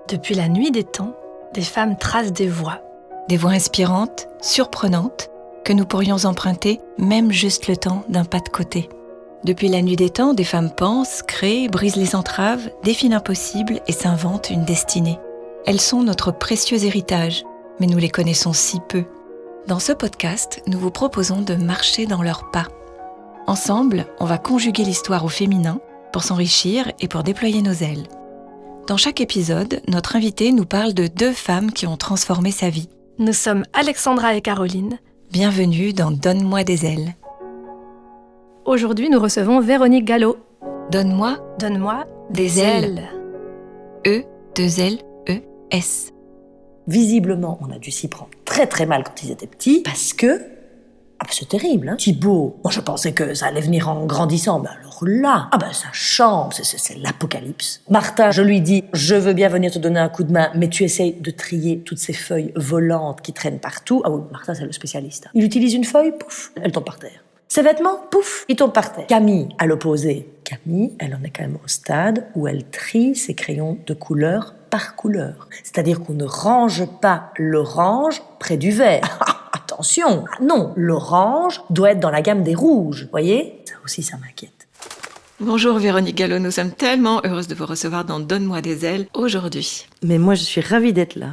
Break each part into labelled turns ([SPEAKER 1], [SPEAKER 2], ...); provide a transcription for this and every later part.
[SPEAKER 1] Depuis la nuit des temps, des femmes tracent des voies. Des voies inspirantes, surprenantes, que nous pourrions emprunter même juste le temps d'un pas de côté. Depuis la nuit des temps, des femmes pensent, créent, brisent les entraves, défient l'impossible et s'inventent une destinée. Elles sont notre précieux héritage, mais nous les connaissons si peu. Dans ce podcast, nous vous proposons de marcher dans leurs pas. Ensemble, on va conjuguer l'histoire au féminin pour s'enrichir et pour déployer nos ailes. Dans chaque épisode, notre invitée nous parle de 2 femmes qui ont transformé sa vie.
[SPEAKER 2] Nous sommes Alexandra et Caroline.
[SPEAKER 1] Bienvenue dans Donne-moi des ailes.
[SPEAKER 2] Aujourd'hui, nous recevons Véronique Gallo.
[SPEAKER 1] Donne-moi des ailes. E-2-L-E-S.
[SPEAKER 3] Visiblement, on a dû s'y prendre très très mal quand ils étaient petits, parce que... c'est terrible, hein. Thibaut, moi je pensais que ça allait venir en grandissant, mais alors là, sa chambre, c'est l'apocalypse. Martin, je lui dis, je veux bien venir te donner un coup de main, mais tu essayes de trier toutes ces feuilles volantes qui traînent partout. Ah oui, Martin c'est le spécialiste. Il utilise une feuille, pouf, elle tombe par terre. Ses vêtements, pouf, ils tombent par terre. Camille, à l'opposé. Camille, elle en est quand même au stade où elle trie ses crayons de couleur par couleur. C'est-à-dire qu'on ne range pas l'orange près du vert. Attention, non, l'orange doit être dans la gamme des rouges, voyez ? Ça aussi, ça m'inquiète.
[SPEAKER 1] Bonjour Véronique Gallo, nous sommes tellement heureuses de vous recevoir dans Donne-moi des ailes aujourd'hui.
[SPEAKER 3] Mais moi, je suis ravie d'être là.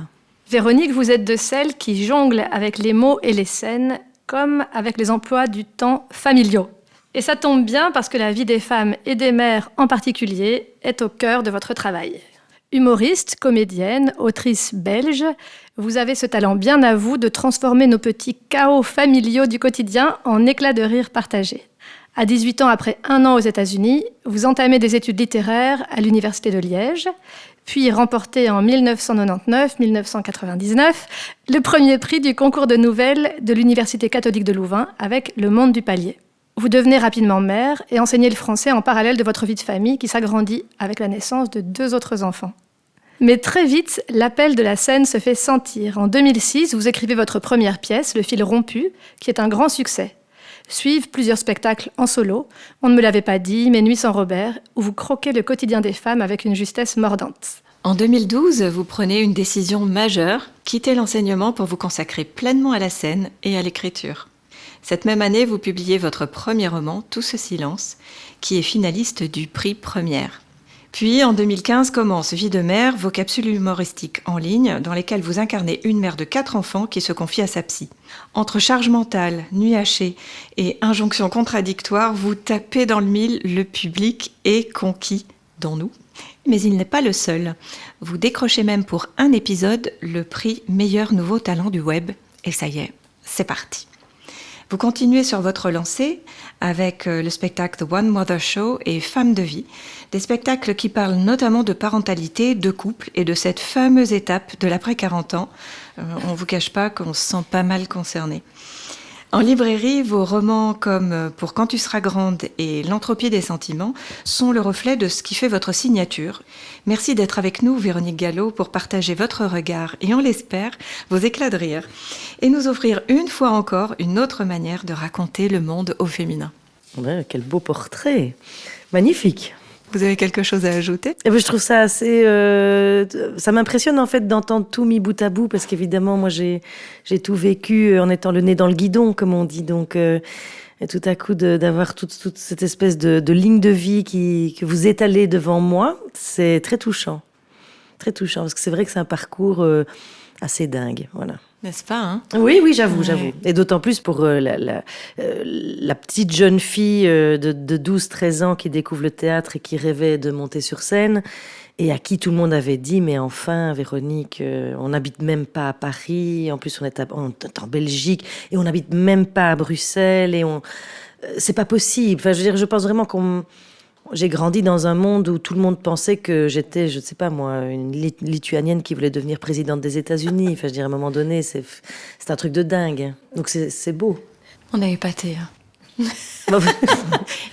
[SPEAKER 2] Véronique, vous êtes de celles qui jonglent avec les mots et les scènes, comme avec les emplois du temps familiaux. Et ça tombe bien parce que la vie des femmes et des mères en particulier est au cœur de votre travail. Humoriste, comédienne, autrice belge, vous avez ce talent bien à vous de transformer nos petits chaos familiaux du quotidien en éclats de rire partagés. À 18 ans, après 1 an aux États-Unis, vous entamez des études littéraires à l'Université de Liège, puis remportez en 1999-1999 le premier prix du concours de nouvelles de l'Université catholique de Louvain avec Le Monde du Palier. Vous devenez rapidement mère et enseignez le français en parallèle de votre vie de famille qui s'agrandit avec la naissance de 2 autres enfants. Mais très vite, l'appel de la scène se fait sentir. En 2006, vous écrivez votre première pièce, Le fil rompu, qui est un grand succès. Suivent plusieurs spectacles en solo, On ne me l'avait pas dit, Mes nuits sans Robert, où vous croquez le quotidien des femmes avec une justesse mordante.
[SPEAKER 1] En 2012, vous prenez une décision majeure, quitter l'enseignement pour vous consacrer pleinement à la scène et à l'écriture. Cette même année, vous publiez votre premier roman, Tout ce silence, qui est finaliste du prix Première. Puis, en 2015, commence Vie de mère, vos capsules humoristiques en ligne, dans lesquelles vous incarnez une mère de 4 enfants qui se confie à sa psy. Entre charge mentale, nuit hachée et injonctions contradictoires, vous tapez dans le mille, le public est conquis, dont nous. Mais il n'est pas le seul. Vous décrochez même pour un épisode le prix Meilleur nouveau talent du web. Et ça y est, c'est parti. Vous continuez sur votre lancée avec le spectacle The One Mother Show et Femmes de vie, des spectacles qui parlent notamment de parentalité, de couple et de cette fameuse étape de l'après-40 ans. On ne vous cache pas qu'on se sent pas mal concerné. En librairie, vos romans comme Pour quand tu seras grande et L'entropie des sentiments sont le reflet de ce qui fait votre signature. Merci d'être avec nous, Véronique Gallo, pour partager votre regard et, on l'espère, vos éclats de rire et nous offrir une fois encore une autre manière de raconter le monde au féminin.
[SPEAKER 3] Ouais, quel beau portrait. Magnifique.
[SPEAKER 1] Vous avez quelque chose à ajouter ?
[SPEAKER 3] Je trouve ça assez... ça m'impressionne en fait d'entendre tout mis bout à bout, parce qu'évidemment, moi j'ai tout vécu en étant le nez dans le guidon, comme on dit. Donc, et tout à coup, d'avoir toute cette espèce de ligne de vie que vous étalez devant moi, c'est très touchant. Très touchant, parce que c'est vrai que c'est un parcours assez dingue, voilà.
[SPEAKER 1] N'est-ce pas, hein ?
[SPEAKER 3] Oui, j'avoue. Et d'autant plus pour la petite jeune fille de 12-13 ans qui découvre le théâtre et qui rêvait de monter sur scène, et à qui tout le monde avait dit, mais enfin, Véronique, on n'habite même pas à Paris, en plus on est en Belgique, et on n'habite même pas à Bruxelles, et c'est pas possible. Enfin, je veux dire, je pense vraiment j'ai grandi dans un monde où tout le monde pensait que j'étais, je ne sais pas moi, une Lituanienne qui voulait devenir présidente des États-Unis. Enfin, je dirais, à un moment donné, c'est un truc de dingue. Donc c'est beau.
[SPEAKER 1] On a épaté.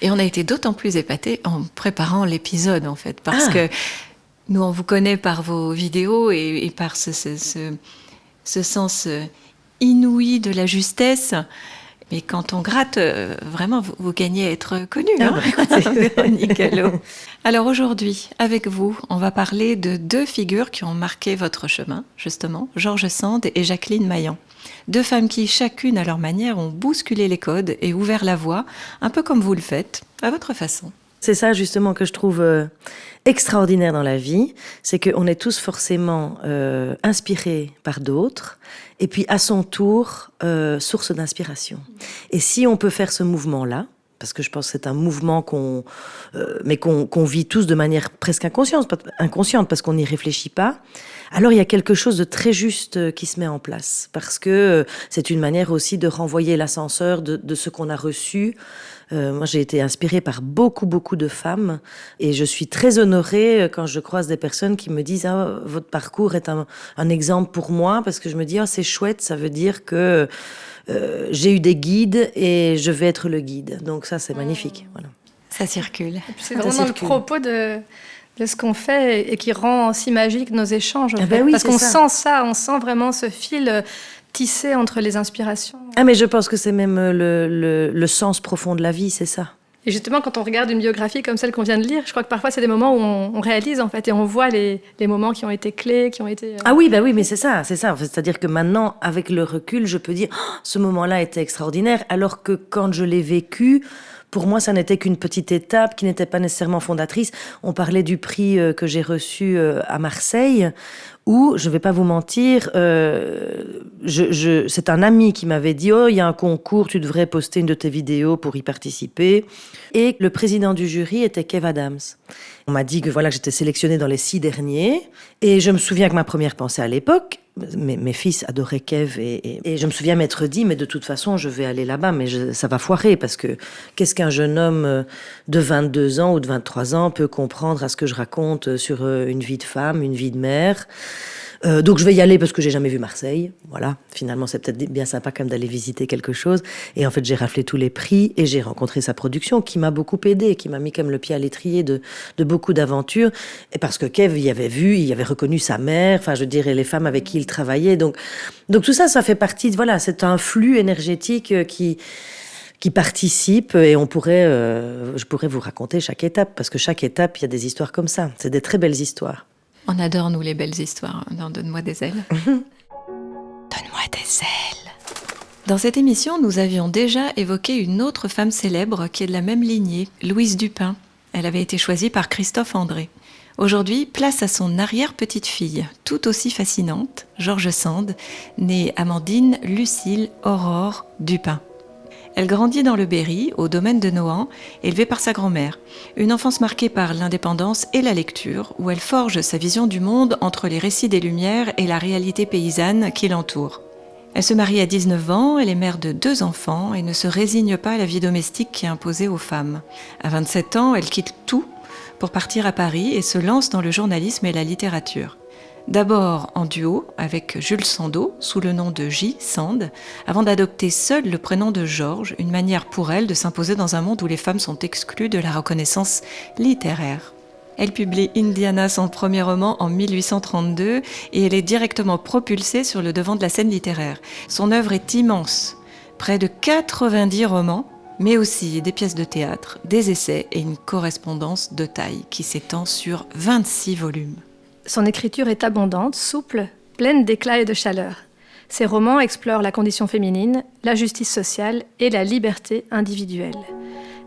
[SPEAKER 1] Et on a été d'autant plus épatés en préparant l'épisode, en fait. Parce que nous, on vous connaît par vos vidéos et par ce sens inouï de la justesse. Mais quand on gratte, vraiment, vous gagnez à être connue,
[SPEAKER 3] écoutez.
[SPEAKER 1] Véronique Gallo. Alors aujourd'hui, avec vous, on va parler de 2 figures qui ont marqué votre chemin, justement, George Sand et Jacqueline Maillan. 2 femmes qui, chacune à leur manière, ont bousculé les codes et ouvert la voie, un peu comme vous le faites, à votre façon.
[SPEAKER 4] C'est ça justement que je trouve extraordinaire dans la vie, c'est qu'on est tous forcément inspirés par d'autres, et puis à son tour, source d'inspiration. Et si on peut faire ce mouvement-là, parce que je pense que c'est un mouvement qu'on vit tous de manière presque inconsciente parce qu'on n'y réfléchit pas, alors il y a quelque chose de très juste qui se met en place, parce que c'est une manière aussi de renvoyer l'ascenseur de ce qu'on a reçu. Moi, j'ai été inspirée par beaucoup de femmes, et je suis très honorée quand je croise des personnes qui me disent « Ah, votre parcours est un exemple pour moi », parce que je me dis « Ah, c'est chouette, ça veut dire que j'ai eu des guides et je vais être le guide ». Donc ça, c'est magnifique. Voilà.
[SPEAKER 1] Ça circule.
[SPEAKER 2] C'est vraiment le propos de ce qu'on fait et qui rend si magique nos échanges.
[SPEAKER 4] Oui,
[SPEAKER 2] parce qu'on sent ça, on sent vraiment ce fil tissé entre les inspirations.
[SPEAKER 4] Ah, mais je pense que c'est même le sens profond de la vie, c'est ça.
[SPEAKER 2] Et justement, quand on regarde une biographie comme celle qu'on vient de lire, je crois que parfois c'est des moments où on réalise en fait, et on voit les moments qui ont été clés, qui ont été...
[SPEAKER 4] Ah oui, mais c'est ça. C'est-à-dire que maintenant, avec le recul, je peux dire oh, ce moment-là était extraordinaire, alors que quand je l'ai vécu, pour moi, ça n'était qu'une petite étape qui n'était pas nécessairement fondatrice. On parlait du prix que j'ai reçu à Marseille, où, je ne vais pas vous mentir, c'est un ami qui m'avait dit « Oh, il y a un concours, tu devrais poster une de tes vidéos pour y participer ». Et le président du jury était Kev Adams. On m'a dit que voilà, que j'étais sélectionnée dans les 6 derniers. Et je me souviens que ma première pensée à l'époque, mes fils adoraient Kev, et je me souviens m'être dit, mais de toute façon, je vais aller là-bas, mais ça va foirer, parce que qu'est-ce qu'un jeune homme de 22 ans ou de 23 ans peut comprendre à ce que je raconte sur une vie de femme, une vie de mère? Donc je vais y aller parce que j'ai jamais vu Marseille. Voilà, finalement c'est peut-être bien sympa quand même d'aller visiter quelque chose. Et en fait j'ai raflé tous les prix et j'ai rencontré sa production qui m'a beaucoup aidée, qui m'a mis quand même le pied à l'étrier de beaucoup d'aventures. Et parce que Kev y avait vu, il avait reconnu sa mère, enfin je dirais les femmes avec qui il travaillait. Donc tout ça, ça fait partie, voilà, c'est un flux énergétique qui participe, et je pourrais vous raconter chaque étape, parce que chaque étape, il y a des histoires comme ça. C'est des très belles histoires.
[SPEAKER 1] On adore, nous, les belles histoires dans Donne-moi des ailes. Donne-moi des ailes. Dans cette émission, nous avions déjà évoqué une autre femme célèbre qui est de la même lignée, Louise Dupin. Elle avait été choisie par Christophe André. Aujourd'hui, place à son arrière-petite-fille, tout aussi fascinante, George Sand, née Amandine Lucille Aurore Dupin. Elle grandit dans le Berry, au domaine de Nohant, élevée par sa grand-mère. Une enfance marquée par l'indépendance et la lecture, où elle forge sa vision du monde entre les récits des Lumières et la réalité paysanne qui l'entoure. Elle se marie à 19 ans, elle est mère de 2 enfants et ne se résigne pas à la vie domestique qui est imposée aux femmes. À 27 ans, elle quitte tout pour partir à Paris et se lance dans le journalisme et la littérature. D'abord en duo avec Jules Sandeau, sous le nom de J. Sand, avant d'adopter seule le prénom de Georges, une manière pour elle de s'imposer dans un monde où les femmes sont exclues de la reconnaissance littéraire. Elle publie Indiana, son premier roman, en 1832, et elle est directement propulsée sur le devant de la scène littéraire. Son œuvre est immense, près de 90 romans, mais aussi des pièces de théâtre, des essais et une correspondance de taille qui s'étend sur 26 volumes.
[SPEAKER 2] Son écriture est abondante, souple, pleine d'éclat et de chaleur. Ses romans explorent la condition féminine, la justice sociale et la liberté individuelle.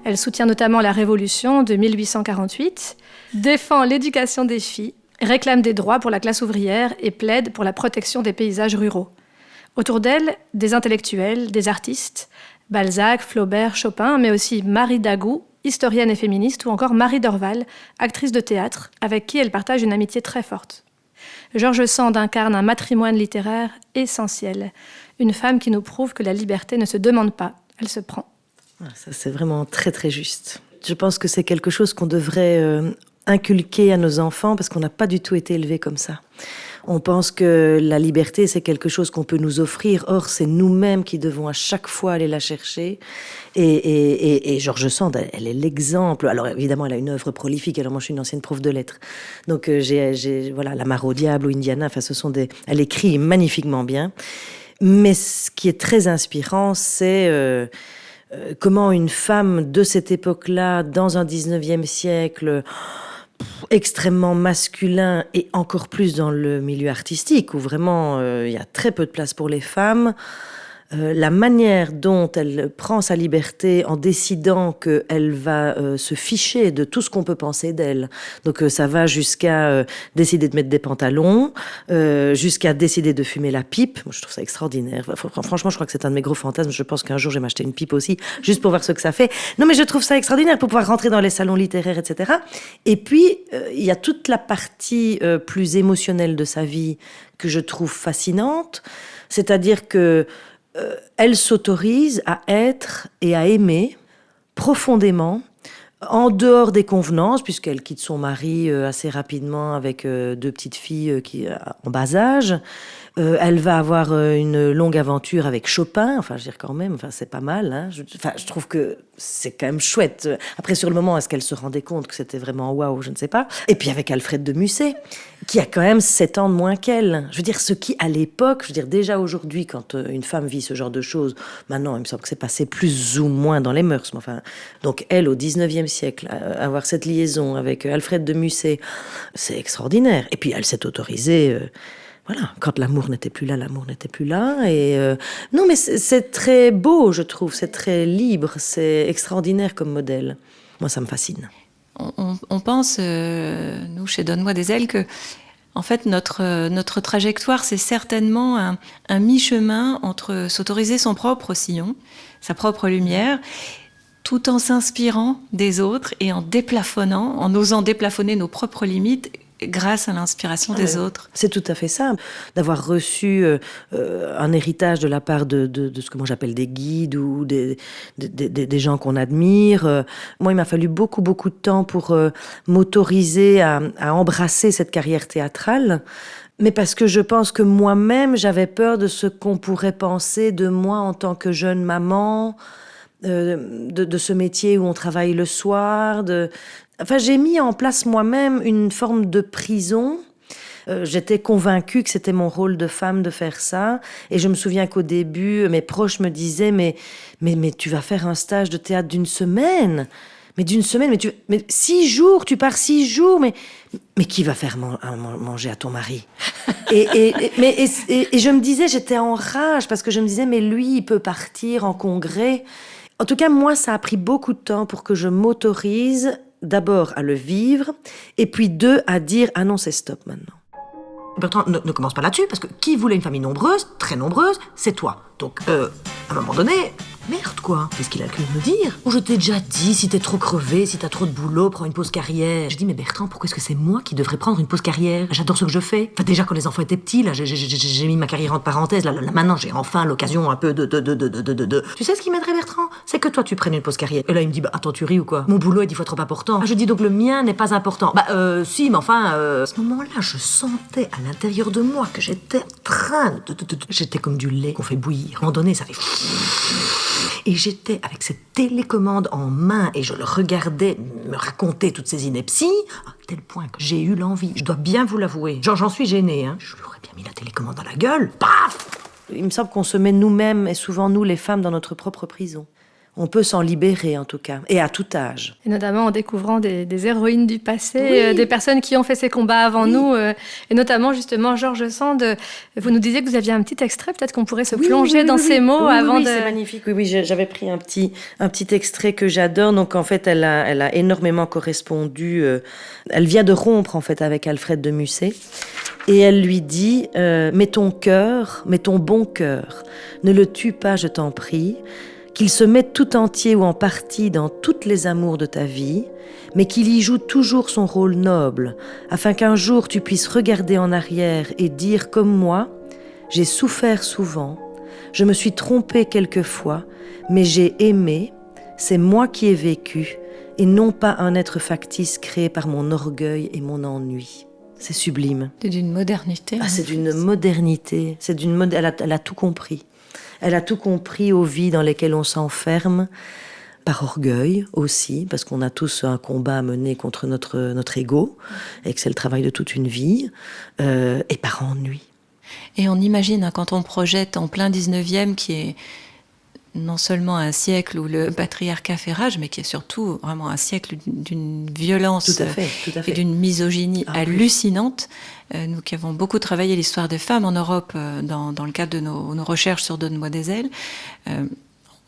[SPEAKER 2] Elle soutient notamment la Révolution de 1848, défend l'éducation des filles, réclame des droits pour la classe ouvrière et plaide pour la protection des paysages ruraux. Autour d'elle, des intellectuels, des artistes, Balzac, Flaubert, Chopin, mais aussi Marie Dagout, historienne et féministe, ou encore Marie Dorval, actrice de théâtre, avec qui elle partage une amitié très forte. George Sand incarne un matrimoine littéraire essentiel, une femme qui nous prouve que la liberté ne se demande pas, elle se prend.
[SPEAKER 4] Ça, c'est vraiment très très juste. Je pense que c'est quelque chose qu'on devrait inculquer à nos enfants, parce qu'on n'a pas du tout été élevés comme ça. On pense que la liberté, c'est quelque chose qu'on peut nous offrir. Or, c'est nous-mêmes qui devons à chaque fois aller la chercher. Et George Sand, elle est l'exemple. Alors, évidemment, elle a une œuvre prolifique. Alors, moi, je suis une ancienne prof de lettres. Donc, j'ai voilà, La Mare au diable ou Indiana. Enfin, elle écrit magnifiquement bien. Mais ce qui est très inspirant, c'est comment une femme de cette époque-là, dans un 19e siècle, extrêmement masculin et encore plus dans le milieu artistique, où vraiment il y a très peu de place pour les femmes, la manière dont elle prend sa liberté en décidant qu'elle va se ficher de tout ce qu'on peut penser d'elle. Donc ça va jusqu'à décider de mettre des pantalons, jusqu'à décider de fumer la pipe. Moi, je trouve ça extraordinaire. Franchement, je crois que c'est un de mes gros fantasmes. Je pense qu'un jour, je vais m'acheter une pipe aussi, juste pour voir ce que ça fait. Non, mais je trouve ça extraordinaire pour pouvoir rentrer dans les salons littéraires, etc. Et puis, il y a toute la partie plus émotionnelle de sa vie que je trouve fascinante. C'est-à-dire que elle s'autorise à être et à aimer profondément, en dehors des convenances, puisqu'elle quitte son mari assez rapidement avec 2 petites filles en bas âge. Elle va avoir une longue aventure avec Chopin, enfin, je veux dire quand même, enfin, c'est pas mal, hein. Je trouve que c'est quand même chouette. Après, sur le moment, est-ce qu'elle se rendait compte que c'était vraiment waouh, je ne sais pas. Et puis avec Alfred de Musset, qui a quand même 7 ans de moins qu'elle. Je veux dire, ce qui, à l'époque, je veux dire, déjà aujourd'hui, quand une femme vit ce genre de choses, maintenant, il me semble que c'est passé plus ou moins dans les mœurs, mais enfin, donc elle, au 19e siècle, avoir cette liaison avec Alfred de Musset, c'est extraordinaire. Et puis, elle s'est autorisée... Voilà, quand l'amour n'était plus là, l'amour n'était plus là. Et non, mais c'est très beau, je trouve. C'est très libre, c'est extraordinaire comme modèle. Moi, ça me fascine.
[SPEAKER 1] On pense, nous, chez Donne-moi des ailes, que en fait, notre trajectoire, c'est certainement un mi-chemin entre s'autoriser son propre sillon, sa propre lumière, tout en s'inspirant des autres et en déplafonnant, en osant déplafonner nos propres limites grâce à l'inspiration des autres.
[SPEAKER 4] C'est tout à fait ça, d'avoir reçu un héritage de la part de ce que moi j'appelle des guides ou des gens qu'on admire. Moi, il m'a fallu beaucoup de temps pour m'autoriser à embrasser cette carrière théâtrale. Mais parce que je pense que moi-même, j'avais peur de ce qu'on pourrait penser de moi en tant que jeune maman, de ce métier où on travaille le soir, Enfin, j'ai mis en place moi-même une forme de prison. J'étais convaincue que c'était mon rôle de femme de faire ça. Et je me souviens qu'au début, mes proches me disaient mais tu vas faire un stage de théâtre d'une semaine. Mais 6 jours, tu pars 6 jours. Mais qui va faire manger à ton mari? et je me disais, j'étais en rage parce que je me disais, mais lui, il peut partir en congrès. En tout cas, moi, ça a pris beaucoup de temps pour que je m'autorise d'abord à le vivre, et puis 2, à dire « Ah non, c'est stop maintenant ». Bertrand, ne commence pas là-dessus, parce que qui voulait une famille nombreuse, très nombreuse, c'est toi. Donc, à un moment donné, merde quoi, qu'est-ce qu'il a pu me dire? Je t'ai déjà dit, si t'es trop crevé, si t'as trop de boulot, prends une pause carrière. Je dis, mais Bertrand, pourquoi est-ce que c'est moi qui devrais prendre une pause carrière? J'adore ce que je fais. Enfin, déjà, quand les enfants étaient petits, là, j'ai mis ma carrière entre parenthèses, là, maintenant, j'ai enfin l'occasion un peu de... Tu sais ce qui m'aiderait, Bertrand? C'est que toi, tu prennes une pause carrière. Et là, il me dit, bah, attends, tu ris ou quoi? Mon boulot est 10 fois trop important. Je dis, donc le mien n'est pas important. Si, mais enfin, à ce moment-là, je sentais à l'intérieur de moi que j'étais en train J'étais comme du lait qu'on fait bouillir. À un moment donné, ça fait... Et j'étais avec cette télécommande en main et je le regardais me raconter toutes ces inepties, à tel point que j'ai eu l'envie. Je dois bien vous l'avouer. J'en suis gênée, hein. Je lui aurais bien mis la télécommande dans la gueule. Paf! Il me semble qu'on se met nous-mêmes, et souvent nous les femmes, dans notre propre prison. On peut s'en libérer, en tout cas, et à tout âge.
[SPEAKER 2] Et notamment en découvrant des héroïnes du passé, des personnes qui ont fait ces combats avant nous, et notamment, justement, George Sand. Vous nous disiez que vous aviez un petit extrait, peut-être qu'on pourrait se plonger dans ces mots avant de...
[SPEAKER 4] Oui, c'est magnifique. Oui, j'avais pris un petit extrait que j'adore. Donc, en fait, elle a énormément correspondu. Elle vient de rompre, en fait, avec Alfred de Musset. Et elle lui dit « Mets ton bon cœur, ne le tue pas, je t'en prie. » Qu'il se mette tout entier ou en partie dans toutes les amours de ta vie, mais qu'il y joue toujours son rôle noble, afin qu'un jour tu puisses regarder en arrière et dire comme moi, j'ai souffert souvent, je me suis trompée quelquefois, mais j'ai aimé, c'est moi qui ai vécu, et non pas un être factice créé par mon orgueil et mon ennui. C'est sublime.
[SPEAKER 1] C'est d'une modernité.
[SPEAKER 4] Ah, c'est d'une modernité, elle a tout compris. Elle a tout compris aux vies dans lesquelles on s'enferme, par orgueil aussi, parce qu'on a tous un combat à mener contre notre ego, et que c'est le travail de toute une vie, et par ennui.
[SPEAKER 1] Et on imagine, hein, quand on projette en plein 19e, qui est non seulement un siècle où le patriarcat fait rage, mais qui est surtout vraiment un siècle d'une violence
[SPEAKER 4] Tout à fait.
[SPEAKER 1] et d'une misogynie
[SPEAKER 4] Ah,
[SPEAKER 1] hallucinante. Nous qui avons beaucoup travaillé l'histoire des femmes en Europe dans le cadre de nos recherches sur Donne-moi des ailes,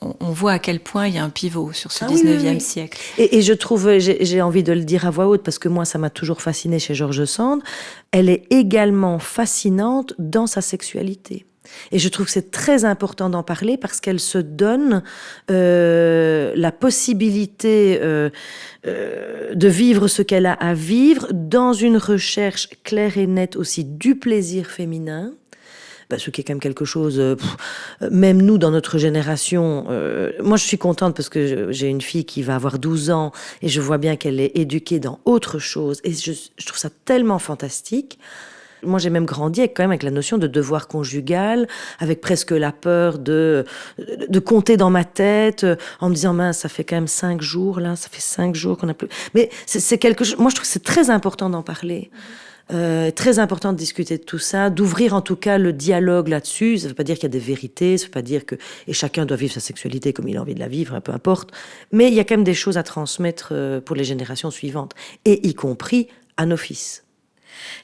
[SPEAKER 1] on voit à quel point il y a un pivot sur ce 19e siècle.
[SPEAKER 4] Et je trouve, j'ai envie de le dire à voix haute, parce que moi, ça m'a toujours fascinée chez George Sand, elle est également fascinante dans sa sexualité. Et je trouve que c'est très important d'en parler parce qu'elle se donne la possibilité de vivre ce qu'elle a à vivre dans une recherche claire et nette aussi du plaisir féminin. Ce qui est quand même quelque chose, même nous dans notre génération, moi je suis contente parce que j'ai une fille qui va avoir 12 ans et je vois bien qu'elle est éduquée dans autre chose et je trouve ça tellement fantastique. Moi, j'ai même grandi avec la notion de devoir conjugal, avec presque la peur de compter dans ma tête, en me disant, mince, ça fait quand même 5 jours, là, ça fait 5 jours qu'on n'a plus... Mais c'est quelque chose... Moi, je trouve que c'est très important d'en parler. Très important de discuter de tout ça, d'ouvrir en tout cas le dialogue là-dessus. Ça ne veut pas dire qu'il y a des vérités, ça ne veut pas dire que... Et chacun doit vivre sa sexualité comme il a envie de la vivre, peu importe. Mais il y a quand même des choses à transmettre pour les générations suivantes, et y compris à nos fils.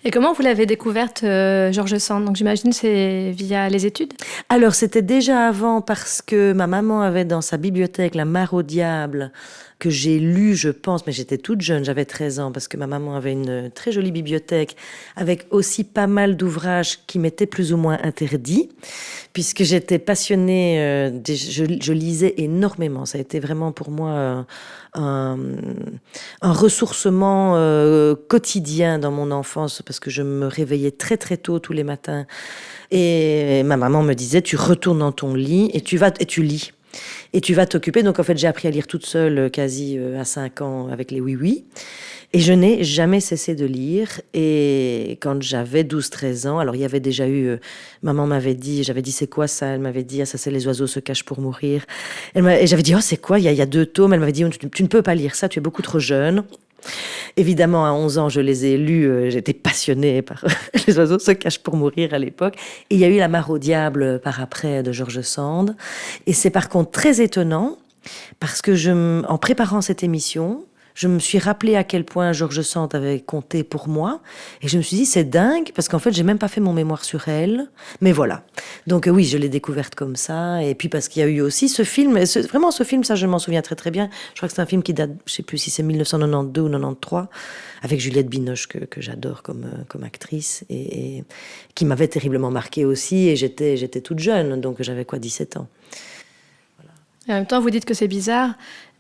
[SPEAKER 2] Et comment vous l'avez découverte, George Sand? Donc j'imagine c'est via les études?
[SPEAKER 4] Alors c'était déjà avant parce que ma maman avait dans sa bibliothèque La Mare au diable, que j'ai lu, je pense, mais j'étais toute jeune, j'avais 13 ans, parce que ma maman avait une très jolie bibliothèque avec aussi pas mal d'ouvrages qui m'étaient plus ou moins interdits, puisque j'étais passionnée, je lisais énormément. Ça a été vraiment pour moi un ressourcement quotidien dans mon enfance, parce que je me réveillais très très tôt tous les matins. Et ma maman me disait, tu retournes dans ton lit et tu lis. Et tu vas t'occuper. Donc, en fait, j'ai appris à lire toute seule, quasi à 5 ans, avec les oui-oui. Et je n'ai jamais cessé de lire. Et quand j'avais 12-13 ans, alors il y avait déjà eu... maman m'avait dit, j'avais dit, c'est quoi ça? Elle m'avait dit, ah, ça c'est Les oiseaux se cachent pour mourir. Et j'avais dit, oh, c'est quoi? Il y a 2 tomes. Elle m'avait dit, tu ne peux pas lire ça, tu es beaucoup trop jeune. Évidemment, à 11 ans, je les ai lus, j'étais passionnée par Les oiseaux se cachent pour mourir à l'époque. Et il y a eu La Mare au diable par après de George Sand. Et c'est par contre très étonnant, parce que en préparant cette émission, je me suis rappelé à quel point George Sand avait compté pour moi. Et je me suis dit, c'est dingue, parce qu'en fait, j'ai même pas fait mon mémoire sur elle. Mais voilà. Donc oui, je l'ai découverte comme ça. Et puis parce qu'il y a eu aussi ce film. Vraiment, ce film, ça, je m'en souviens très très bien. Je crois que c'est un film qui date, je sais plus si c'est 1992 ou 93, avec Juliette Binoche, que j'adore comme actrice, et qui m'avait terriblement marquée aussi. Et j'étais toute jeune, donc j'avais 17 ans.
[SPEAKER 2] Et en même temps, vous dites que c'est bizarre,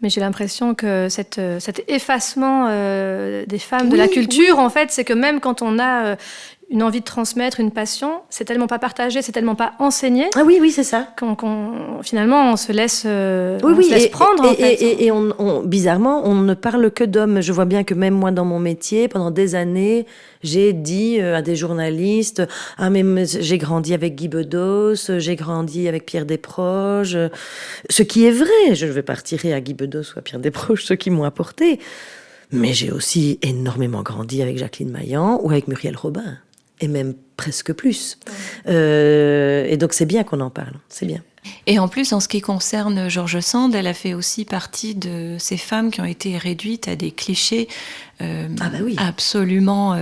[SPEAKER 2] mais j'ai l'impression que cet effacement des femmes de la culture, en fait, c'est que même quand on a une envie de transmettre une passion, c'est tellement pas partagé, c'est tellement pas enseigné.
[SPEAKER 4] Ah oui, c'est ça.
[SPEAKER 2] Finalement, on se laisse, prendre, en fait.
[SPEAKER 4] Et bizarrement, on ne parle que d'hommes. Je vois bien que même moi, dans mon métier, pendant des années, j'ai dit à des journalistes, ah mais j'ai grandi avec Guy Bedos, j'ai grandi avec Pierre Desproges, ce qui est vrai. Je ne vais pas retirer à Guy Bedos ou à Pierre Desproges ceux qui m'ont apporté. Mais j'ai aussi énormément grandi avec Jacqueline Maillan ou avec Muriel Robin. Et même presque plus. Et donc c'est bien qu'on en parle, c'est bien.
[SPEAKER 1] Et en plus, en ce qui concerne George Sand, elle a fait aussi partie de ces femmes qui ont été réduites à des clichés absolument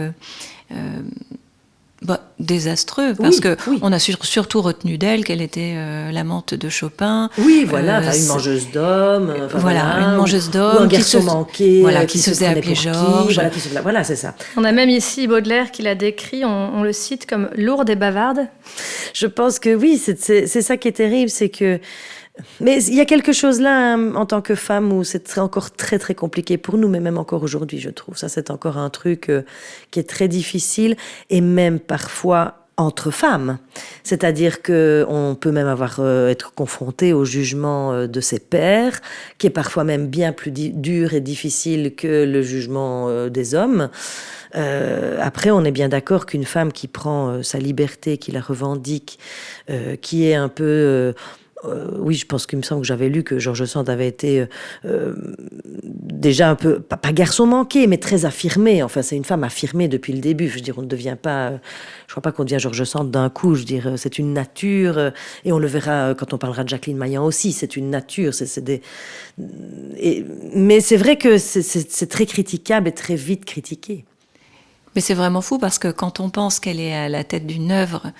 [SPEAKER 1] désastreux, parce on a surtout retenu d'elle qu'elle était l'amante de Chopin.
[SPEAKER 4] Oui, voilà, une mangeuse d'hommes.
[SPEAKER 1] Une mangeuse d'hommes.
[SPEAKER 4] Ou un garçon manqué.
[SPEAKER 1] Qui se faisait appeler Georges.
[SPEAKER 4] Voilà, c'est ça.
[SPEAKER 2] On a même ici Baudelaire qui l'a décrit, on le cite comme lourde et bavarde.
[SPEAKER 4] Je pense que oui, c'est ça qui est terrible, c'est que... Mais il y a quelque chose là, en tant que femme, où c'est encore très très compliqué pour nous, mais même encore aujourd'hui, je trouve. Ça, c'est encore un truc qui est très difficile, et même parfois entre femmes. C'est-à-dire qu'on peut même être confronté au jugement de ses pairs, qui est parfois même bien plus dur et difficile que le jugement des hommes. Après, on est bien d'accord qu'une femme qui prend sa liberté, qui la revendique, qui est un peu... Oui, je pense qu'il me semble que j'avais lu que George Sand avait été déjà un peu, pas garçon manqué, mais très affirmé. Enfin, c'est une femme affirmée depuis le début. Je veux dire, on ne devient pas... je crois pas qu'on devient George Sand d'un coup. Je veux dire, c'est une nature. Et on le verra quand on parlera de Jacqueline Maillan aussi. C'est une nature. Mais c'est vrai que c'est très critiquable et très vite critiqué.
[SPEAKER 1] Mais c'est vraiment fou parce que quand on pense qu'elle est à la tête d'une œuvre...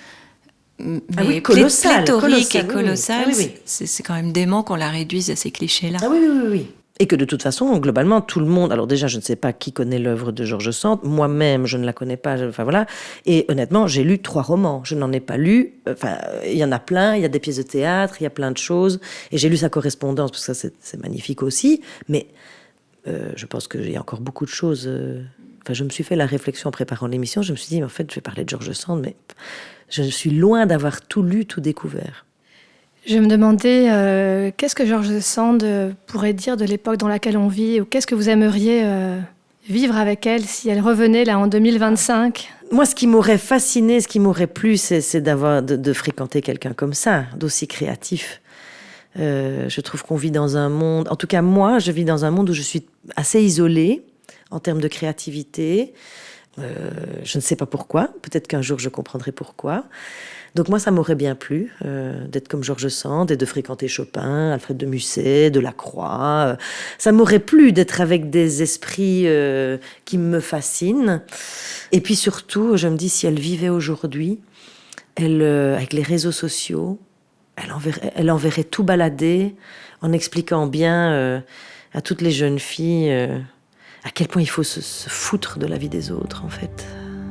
[SPEAKER 1] mais
[SPEAKER 4] colossale,
[SPEAKER 1] pléthorique et colossale,
[SPEAKER 4] oui.
[SPEAKER 1] c'est quand même dément qu'on la réduise à ces clichés-là.
[SPEAKER 4] Ah oui. Et que de toute façon, globalement, tout le monde... Alors déjà, je ne sais pas qui connaît l'œuvre de George Sand. Moi-même, je ne la connais pas. Enfin voilà. Et honnêtement, j'ai lu 3 romans. Je n'en ai pas lu... Enfin, il y en a plein. Il y a des pièces de théâtre, il y a plein de choses. Et j'ai lu sa correspondance, parce que ça, c'est magnifique aussi. Mais je pense qu'il y a encore beaucoup de choses... Enfin, je me suis fait la réflexion en préparant l'émission. Je me suis dit, en fait, je vais parler de George Sand, mais je suis loin d'avoir tout lu, tout découvert.
[SPEAKER 2] Je me demandais qu'est-ce que George Sand pourrait dire de l'époque dans laquelle on vit, ou qu'est-ce que vous aimeriez vivre avec elle si elle revenait là en 2025 ?
[SPEAKER 4] Moi, ce qui m'aurait fasciné, ce qui m'aurait plu, c'est de fréquenter quelqu'un comme ça, d'aussi créatif. Je trouve qu'on vit dans un monde... En tout cas, moi, je vis dans un monde où je suis assez isolée en termes de créativité. Je ne sais pas pourquoi. Peut-être qu'un jour, je comprendrai pourquoi. Donc moi, ça m'aurait bien plu d'être comme George Sand et de fréquenter Chopin, Alfred de Musset, Delacroix. Ça m'aurait plu d'être avec des esprits qui me fascinent. Et puis surtout, je me dis, si elle vivait aujourd'hui, elle, avec les réseaux sociaux, elle enverrait tout balader en expliquant bien à toutes les jeunes filles à quel point il faut se foutre de la vie des autres, en fait.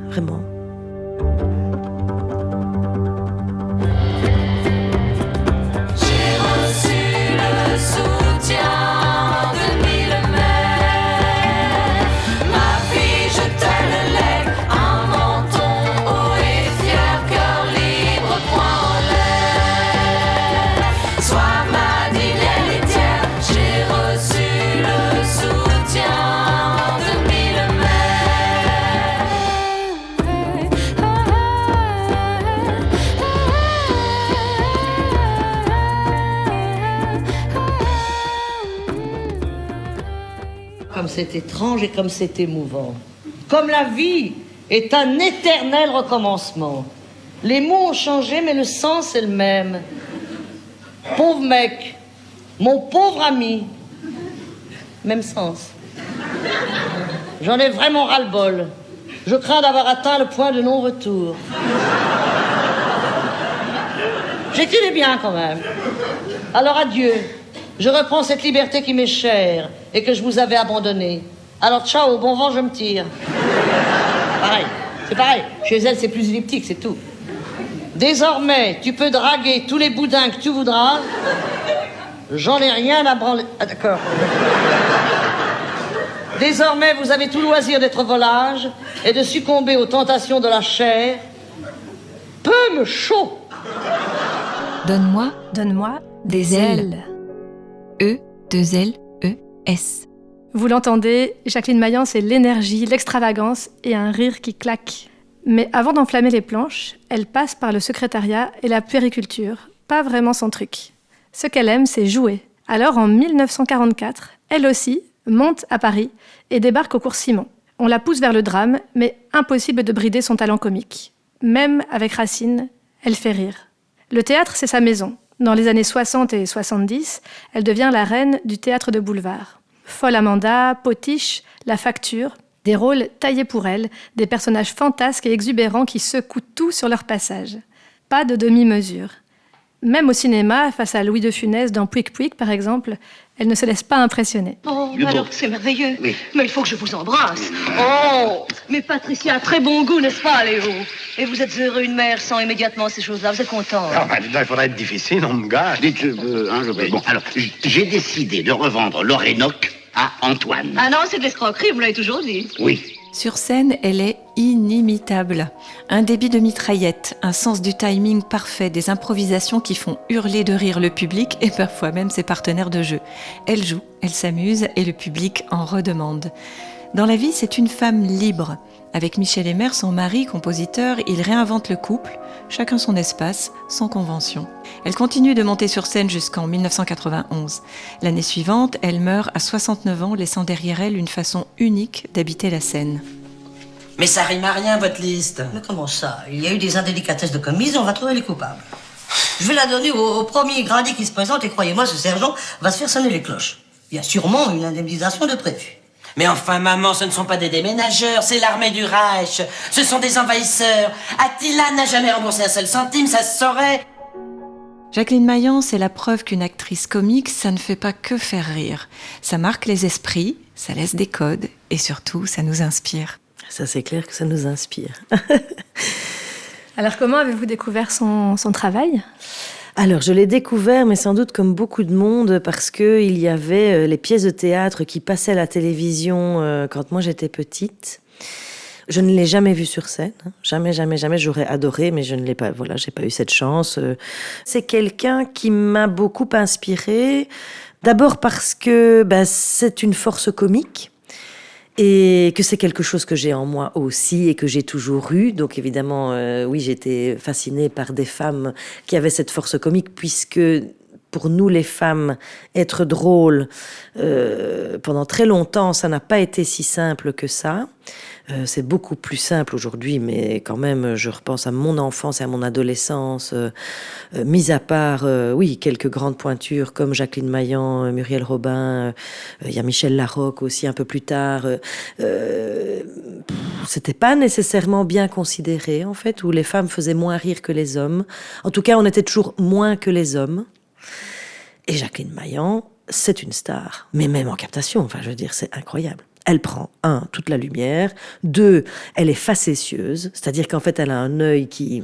[SPEAKER 4] Vraiment.
[SPEAKER 3] Comme c'est étrange et comme c'est émouvant. Comme la vie est un éternel recommencement. Les mots ont changé, mais le sens est le même. Pauvre mec, mon pauvre ami. Même sens. J'en ai vraiment ras-le-bol. Je crains d'avoir atteint le point de non-retour. J'écrivais bien quand même. Alors adieu. Je reprends cette liberté qui m'est chère et que je vous avais abandonnée. Alors ciao, bon vent, je me tire. Pareil, c'est pareil. Chez elle, c'est plus elliptique, c'est tout. Désormais, tu peux draguer tous les boudins que tu voudras. J'en ai rien à branler. Ah, d'accord. Désormais, vous avez tout loisir d'être volage et de succomber aux tentations de la chair. Peu me chaud.
[SPEAKER 1] Donne-moi
[SPEAKER 2] des ailes.
[SPEAKER 1] E-2-L-E-S.
[SPEAKER 2] Vous l'entendez, Jacqueline Maillan, c'est l'énergie, l'extravagance et un rire qui claque. Mais avant d'enflammer les planches, elle passe par le secrétariat et la puériculture. Pas vraiment son truc. Ce qu'elle aime, c'est jouer. Alors, en 1944, elle aussi monte à Paris et débarque au cours Simon. On la pousse vers le drame, mais impossible de brider son talent comique. Même avec Racine, elle fait rire. Le théâtre, c'est sa maison. Dans les années 60 et 70, elle devient la reine du théâtre de boulevard. Folle Amanda, Potiche, La Facture, des rôles taillés pour elle, des personnages fantasques et exubérants qui secouent tout sur leur passage. Pas de demi-mesure. Même au cinéma, face à Louis de Funès dans Pouic Pouic par exemple, elle ne se laisse pas impressionner.
[SPEAKER 5] Oh, alors c'est merveilleux. Oui. Mais il faut que je vous embrasse. Oh, mais Patricia a très bon goût, n'est-ce pas, Léo? Et vous êtes heureux, une mère, sans immédiatement ces choses-là. Vous êtes content.
[SPEAKER 6] Ah, bah, il faudrait être difficile, on me gâche.
[SPEAKER 7] Dites, je peux. Bon, alors, j'ai décidé de revendre l'Orénoque à Antoine.
[SPEAKER 5] Ah non, c'est de l'escroquerie, vous l'avez toujours dit.
[SPEAKER 7] Oui.
[SPEAKER 1] Sur scène, elle est inimitable. Un débit de mitraillette, un sens du timing parfait, des improvisations qui font hurler de rire le public et parfois même ses partenaires de jeu. Elle joue, elle s'amuse et le public en redemande. Dans la vie, c'est une femme libre. Avec Michel Emer, son mari, compositeur, il réinvente le couple, chacun son espace, sans convention. Elle continue de monter sur scène jusqu'en 1991. L'année suivante, elle meurt à 69 ans, laissant derrière elle une façon unique d'habiter la scène.
[SPEAKER 8] Mais ça rime à rien, votre liste.
[SPEAKER 9] Mais comment ça? Il y a eu des indélicatesses de commise, on va trouver les coupables. Je vais la donner au premier gradé qui se présente et croyez-moi, ce sergent va se faire sonner les cloches. Il y a sûrement une indemnisation de prévu.
[SPEAKER 8] Mais enfin, maman, ce ne sont pas des déménageurs, c'est l'armée du Reich. Ce sont des envahisseurs. Attila n'a jamais remboursé un seul centime, ça se saurait.
[SPEAKER 1] Jacqueline Maillan, c'est la preuve qu'une actrice comique, ça ne fait pas que faire rire. Ça marque les esprits, ça laisse des codes et surtout, ça nous inspire.
[SPEAKER 4] Ça, c'est clair que ça nous inspire.
[SPEAKER 2] Alors, comment avez-vous découvert son travail ?
[SPEAKER 4] Alors, je l'ai découvert, mais sans doute comme beaucoup de monde, parce qu'il y avait les pièces de théâtre qui passaient à la télévision quand moi j'étais petite. Je ne l'ai jamais vu sur scène, hein. Jamais. J'aurais adoré, mais je ne l'ai pas. Voilà, j'ai pas eu cette chance. C'est quelqu'un qui m'a beaucoup inspirée. D'abord parce que c'est une force comique. Et que c'est quelque chose que j'ai en moi aussi et que j'ai toujours eu. Donc évidemment, oui, j'étais fascinée par des femmes qui avaient cette force comique, puisque pour nous les femmes, être drôle, pendant très longtemps, ça n'a pas été si simple que ça. C'est beaucoup plus simple aujourd'hui, mais quand même, je repense à mon enfance et à mon adolescence, mis à part, oui, quelques grandes pointures comme Jacqueline Maillan, Muriel Robin, il y a Michel Larocque aussi un peu plus tard. C'était pas nécessairement bien considéré, en fait, où les femmes faisaient moins rire que les hommes. En tout cas, on était toujours moins que les hommes. Et Jacqueline Maillan, c'est une star, mais même en captation, enfin, je veux dire, c'est incroyable. Elle prend, 1, toute la lumière, 2, elle est facétieuse, c'est-à-dire qu'en fait, elle a un œil qui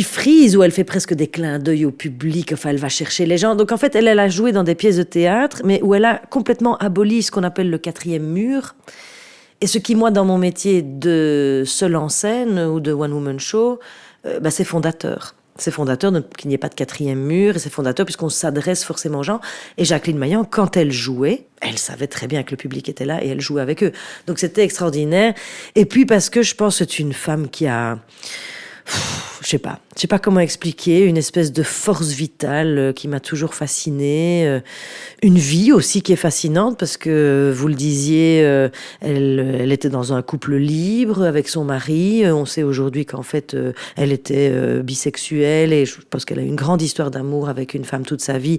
[SPEAKER 4] frise, où elle fait presque des clins d'œil au public, enfin, elle va chercher les gens. Donc, en fait, elle a joué dans des pièces de théâtre, mais où elle a complètement aboli ce qu'on appelle le 4e mur. Et ce qui, moi, dans mon métier de seul en scène ou de one-woman show, c'est fondateur. C'est fondateur qu'il n'y ait pas de 4e mur, et c'est fondateur puisqu'on s'adresse forcément aux gens. Et Jacqueline Maillan, quand elle jouait, elle savait très bien que le public était là et elle jouait avec eux. Donc c'était extraordinaire. Et puis parce que je pense que c'est une femme qui a... Je sais pas comment expliquer, une espèce de force vitale qui m'a toujours fascinée, une vie aussi qui est fascinante parce que, vous le disiez, elle était dans un couple libre avec son mari. On sait aujourd'hui qu'en fait, elle était bisexuelle et je pense qu'elle a une grande histoire d'amour avec une femme toute sa vie,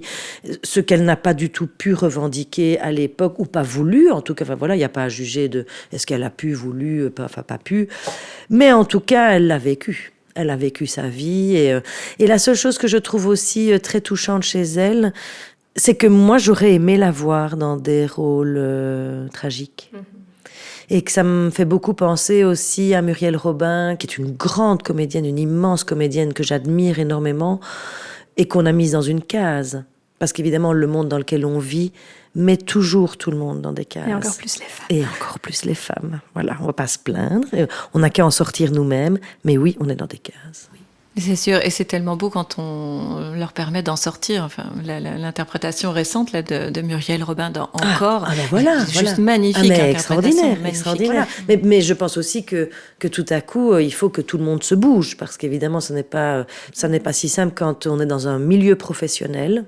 [SPEAKER 4] ce qu'elle n'a pas du tout pu revendiquer à l'époque ou pas voulu. En tout cas, enfin voilà, il n'y a pas à juger de est-ce qu'elle a pu, voulu, pas pu. Mais en tout cas, elle l'a vécu. Elle a vécu sa vie et la seule chose que je trouve aussi très touchante chez elle, c'est que moi j'aurais aimé la voir dans des rôles tragiques. Et que ça me fait beaucoup penser aussi à Muriel Robin, qui est une grande comédienne, une immense comédienne que j'admire énormément et qu'on a mise dans une case. Parce qu'évidemment, le monde dans lequel on vit met toujours tout le monde dans des cases.
[SPEAKER 2] Et encore plus les femmes.
[SPEAKER 4] Et encore plus les femmes. Voilà, on va pas se plaindre. On n'a qu'à en sortir nous-mêmes. Mais oui, on est dans des cases. Oui.
[SPEAKER 1] C'est sûr, et c'est tellement beau quand on leur permet d'en sortir. Enfin, l'interprétation récente là, de Muriel Robin dans Encore,
[SPEAKER 4] voilà,
[SPEAKER 1] juste magnifique.
[SPEAKER 4] Mais extraordinaire. Voilà. Mais je pense aussi que tout à coup, il faut que tout le monde se bouge, parce qu'évidemment, ça n'est pas si simple quand on est dans un milieu professionnel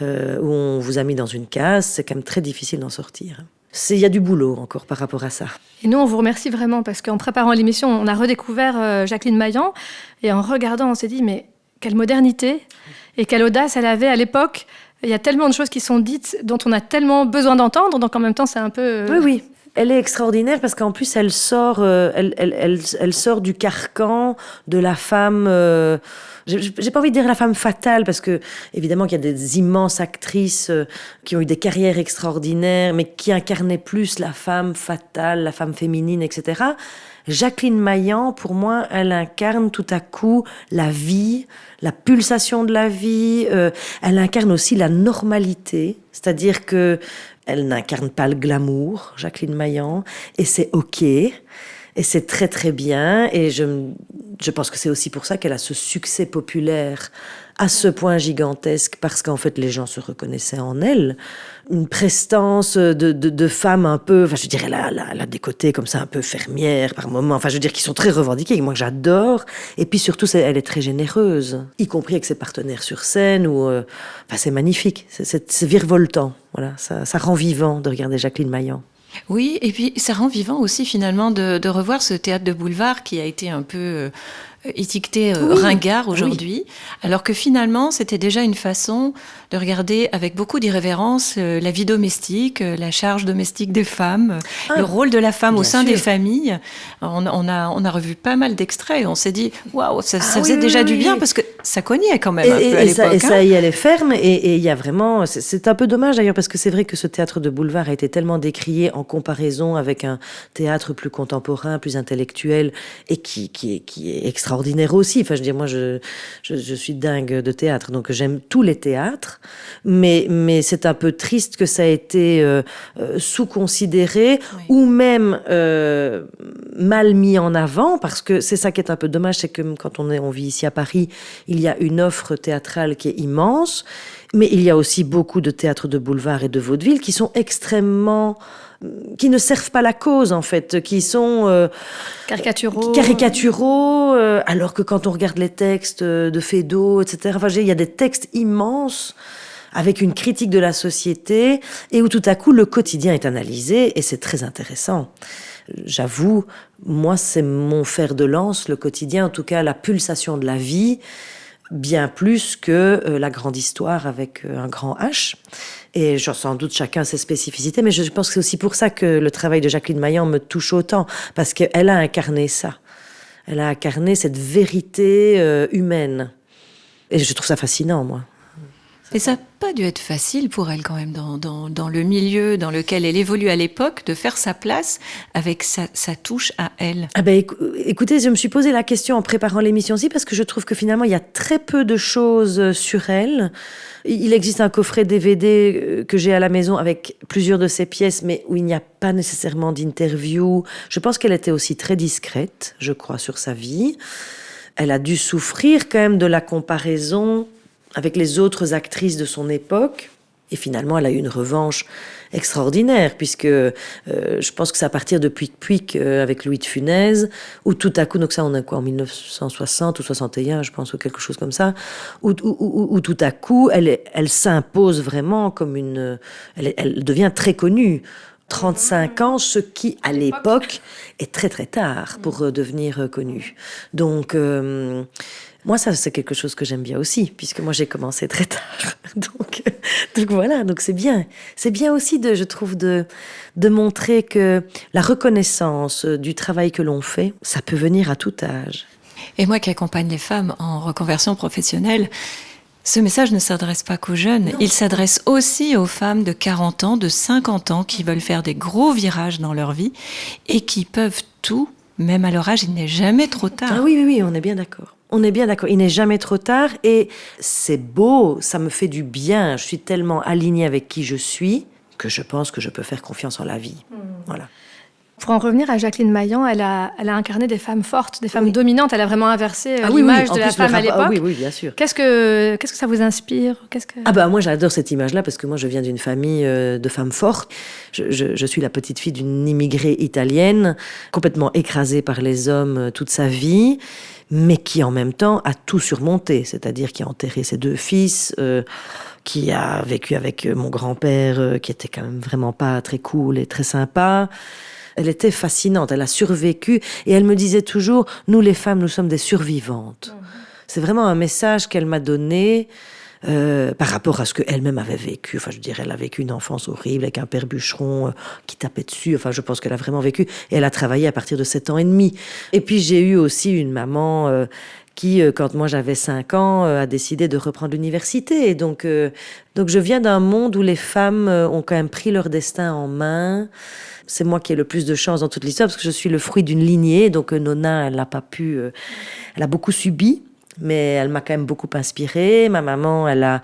[SPEAKER 4] où on vous a mis dans une case. C'est quand même très difficile d'en sortir. Il y a du boulot encore par rapport à ça.
[SPEAKER 2] Et nous, on vous remercie vraiment parce qu'en préparant l'émission, on a redécouvert Jacqueline Maillan et en regardant, on s'est dit mais quelle modernité et quelle audace elle avait à l'époque. Il y a tellement de choses qui sont dites dont on a tellement besoin d'entendre, donc en même temps, c'est un peu...
[SPEAKER 4] Oui. Elle est extraordinaire parce qu'en plus, elle sort du carcan de la femme... j'ai pas envie de dire la femme fatale, parce que évidemment qu'il y a des immenses actrices qui ont eu des carrières extraordinaires, mais qui incarnaient plus la femme fatale, la femme féminine, etc. Jacqueline Maillan, pour moi, elle incarne tout à coup la vie, la pulsation de la vie. Elle incarne aussi la normalité, c'est-à-dire que elle n'incarne pas le glamour, Jacqueline Maillan, et c'est OK. Et c'est très très bien. Et Je pense que c'est aussi pour ça qu'elle a ce succès populaire à ce point gigantesque, parce qu'en fait, les gens se reconnaissaient en elle. Une prestance de femme un peu, enfin, je dirais, elle a des côtés comme ça, un peu fermière par moments, enfin, je veux dire, qui sont très revendiqués, moi, que j'adore. Et puis, surtout, elle est très généreuse, y compris avec ses partenaires sur scène, c'est magnifique, c'est virevoltant, voilà, ça rend vivant de regarder Jacqueline Maillan.
[SPEAKER 1] Oui, et puis ça rend vivant aussi finalement de revoir ce théâtre de boulevard qui a été un peu étiqueté ringard aujourd'hui, alors que finalement c'était déjà une façon de regarder avec beaucoup d'irrévérence la vie domestique, la charge domestique des femmes, le rôle de la femme au sein des familles. On a revu pas mal d'extraits et on s'est dit waouh, ça faisait déjà du bien parce que ça cognait quand même un peu à l'époque.
[SPEAKER 4] Et ça y allait ferme et il y a vraiment, c'est un peu dommage d'ailleurs parce que c'est vrai que ce théâtre de boulevard a été tellement décrié en comparaison avec un théâtre plus contemporain, plus intellectuel et qui est extraordinaire aussi. Enfin, je veux dire, moi, je suis dingue de théâtre, donc j'aime tous les théâtres, mais c'est un peu triste que ça a été sous-considéré ou même mal mis en avant, parce que c'est ça qui est un peu dommage, c'est que quand on vit ici à Paris, il y a une offre théâtrale qui est immense, mais il y a aussi beaucoup de théâtres de boulevard et de vaudeville qui sont qui ne servent pas la cause, en fait, qui sont caricaturaux, alors que quand on regarde les textes de Feydeau, etc., enfin, il y a des textes immenses avec une critique de la société et où tout à coup le quotidien est analysé et c'est très intéressant. J'avoue, moi, c'est mon fer de lance, le quotidien, en tout cas la pulsation de la vie, bien plus que la grande histoire avec un grand H. Et sans doute chacun ses spécificités, mais je pense que c'est aussi pour ça que le travail de Jacqueline Maillan me touche autant, parce qu'elle a incarné ça. Elle a incarné cette vérité humaine. Et je trouve ça fascinant, moi.
[SPEAKER 1] Et ça n'a pas dû être facile pour elle quand même, dans le milieu dans lequel elle évolue à l'époque, de faire sa place avec sa touche à elle.
[SPEAKER 4] Ah ben, écoutez, je me suis posé la question en préparant l'émission aussi, parce que je trouve que finalement, il y a très peu de choses sur elle. Il existe un coffret DVD que j'ai à la maison avec plusieurs de ses pièces, mais où il n'y a pas nécessairement d'interview. Je pense qu'elle était aussi très discrète, je crois, sur sa vie. Elle a dû souffrir quand même de la comparaison avec les autres actrices de son époque. Et finalement, elle a eu une revanche extraordinaire, puisque je pense que c'est à partir de Pouic Pouic avec Louis de Funès, où tout à coup, donc ça on a quoi, en 1960 ou 61, je pense, ou quelque chose comme ça, où tout à coup, elle s'impose vraiment comme elle devient très connue. 35 ans, ce qui, à l'époque, est très très tard pour devenir connue. Donc, moi, ça, c'est quelque chose que j'aime bien aussi, puisque moi, j'ai commencé très tard. Donc voilà, donc c'est bien. C'est bien aussi, je trouve, de montrer que la reconnaissance du travail que l'on fait, ça peut venir à tout âge.
[SPEAKER 1] Et moi qui accompagne les femmes en reconversion professionnelle, ce message ne s'adresse pas qu'aux jeunes, il s'adresse aussi aux femmes de 40 ans, de 50 ans qui veulent faire des gros virages dans leur vie et qui peuvent tout, même à leur âge, il n'est jamais trop tard.
[SPEAKER 4] Ah oui, on est bien d'accord. On est bien d'accord, il n'est jamais trop tard et c'est beau, ça me fait du bien. Je suis tellement alignée avec qui je suis que je pense que je peux faire confiance en la vie. Voilà.
[SPEAKER 2] Pour en revenir à Jacqueline Maillan, elle a incarné des femmes fortes, des femmes dominantes. Elle a vraiment inversé l'image de la femme à l'époque.
[SPEAKER 4] Oui, bien sûr.
[SPEAKER 2] Qu'est-ce que ça vous inspire ?
[SPEAKER 4] Moi, j'adore cette image-là parce que moi, je viens d'une famille de femmes fortes. Je suis la petite fille d'une immigrée italienne, complètement écrasée par les hommes toute sa vie, mais qui en même temps a tout surmonté, c'est-à-dire qui a enterré ses 2 fils, qui a vécu avec mon grand-père, qui était quand même vraiment pas très cool et très sympa. Elle était fascinante, elle a survécu et elle me disait toujours, nous les femmes, nous sommes des survivantes. C'est vraiment un message qu'elle m'a donné par rapport à ce qu'elle-même avait vécu. Enfin, je dirais, elle a vécu une enfance horrible avec un père bûcheron qui tapait dessus. Enfin, je pense qu'elle a vraiment vécu et elle a travaillé à partir de 7 ans et demi. Et puis, j'ai eu aussi une maman qui, quand moi j'avais 5 ans, a décidé de reprendre l'université. Et donc je viens d'un monde où les femmes ont quand même pris leur destin en main. C'est moi qui ai le plus de chance dans toute l'histoire parce que je suis le fruit d'une lignée. Donc Nona, elle n'a pas pu... elle a beaucoup subi. mais elle m'a quand même beaucoup inspirée. Ma maman, elle a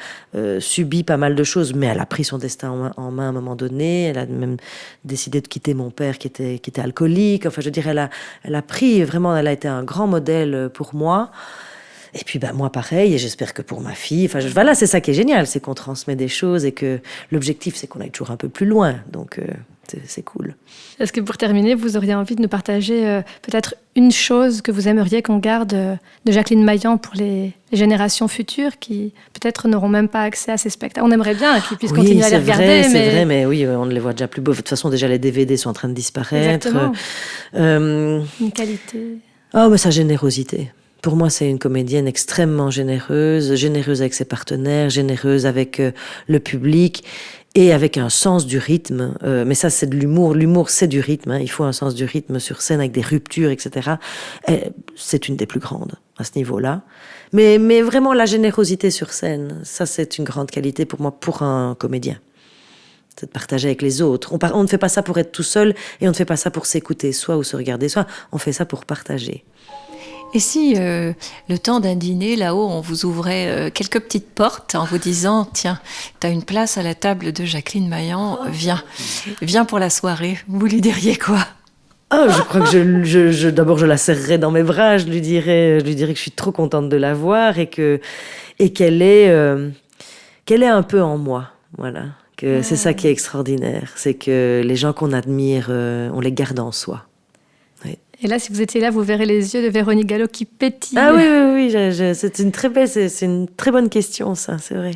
[SPEAKER 4] subi pas mal de choses, mais elle a pris son destin en main à un moment donné. Elle a même décidé de quitter mon père qui était alcoolique. Enfin, je veux dire, elle a pris vraiment, elle a été un grand modèle pour moi. Et puis moi pareil, et j'espère que pour ma fille, enfin voilà, c'est ça qui est génial, c'est qu'on transmet des choses et que l'objectif c'est qu'on aille toujours un peu plus loin, donc c'est cool.
[SPEAKER 2] Est-ce que pour terminer, vous auriez envie de nous partager peut-être une chose que vous aimeriez qu'on garde de Jacqueline Maillan pour les générations futures qui peut-être n'auront même pas accès à ces spectacles? On aimerait bien qu'ils puissent continuer à les regarder.
[SPEAKER 4] C'est vrai, mais oui, on ne les voit déjà plus beaux. De toute façon, déjà les DVD sont en train de disparaître.
[SPEAKER 2] Exactement. Une qualité.
[SPEAKER 4] Oh, mais sa générosité. Pour moi, c'est une comédienne extrêmement généreuse avec ses partenaires, généreuse avec le public et avec un sens du rythme. Mais ça, c'est de l'humour. L'humour, c'est du rythme. Hein. Il faut un sens du rythme sur scène avec des ruptures, etc. Et c'est une des plus grandes à ce niveau-là. Mais vraiment, la générosité sur scène, ça, c'est une grande qualité pour moi, pour un comédien. C'est de partager avec les autres. On ne fait pas ça pour être tout seul et on ne fait pas ça pour s'écouter soi ou se regarder soi. On fait ça pour partager.
[SPEAKER 1] Et si, le temps d'un dîner, là-haut, on vous ouvrait quelques petites portes en vous disant « Tiens, t'as une place à la table de Jacqueline Maillan, viens pour la soirée », vous lui diriez quoi?
[SPEAKER 4] Je crois que d'abord je la serrerais dans mes bras, je lui dirais que je suis trop contente de la voir et qu'elle est un peu en moi, voilà. Que c'est ça qui est extraordinaire, c'est que les gens qu'on admire, on les garde en soi. Oui.
[SPEAKER 2] Et là, si vous étiez là, vous verrez les yeux de Véronique Gallo qui pétillent.
[SPEAKER 4] Ah oui, c'est une très bonne question, ça, c'est vrai.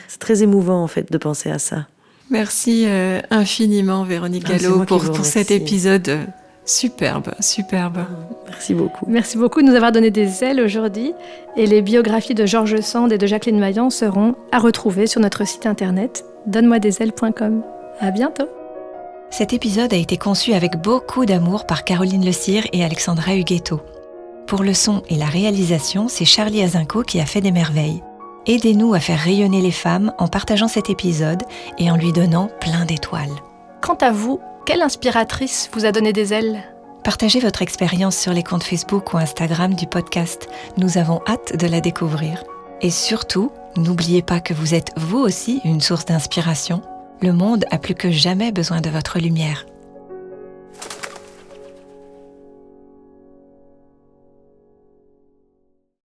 [SPEAKER 4] C'est très émouvant, en fait, de penser à ça.
[SPEAKER 1] Merci infiniment, Véronique Gallo, pour cet épisode superbe.
[SPEAKER 4] Merci beaucoup.
[SPEAKER 2] Merci beaucoup de nous avoir donné des ailes aujourd'hui. Et les biographies de George Sand et de Jacqueline Maillan seront à retrouver sur notre site internet donne-moi-des-ailes.com. À bientôt.
[SPEAKER 1] Cet épisode a été conçu avec beaucoup d'amour par Caroline Le Cire et Alexandra Huguetto. Pour le son et la réalisation, c'est Charlie Azinco qui a fait des merveilles. Aidez-nous à faire rayonner les femmes en partageant cet épisode et en lui donnant plein d'étoiles.
[SPEAKER 2] Quant à vous, quelle inspiratrice vous a donné des ailes ?
[SPEAKER 1] Partagez votre expérience sur les comptes Facebook ou Instagram du podcast. Nous avons hâte de la découvrir. Et surtout, n'oubliez pas que vous êtes vous aussi une source d'inspiration. Le monde a plus que jamais besoin de votre lumière.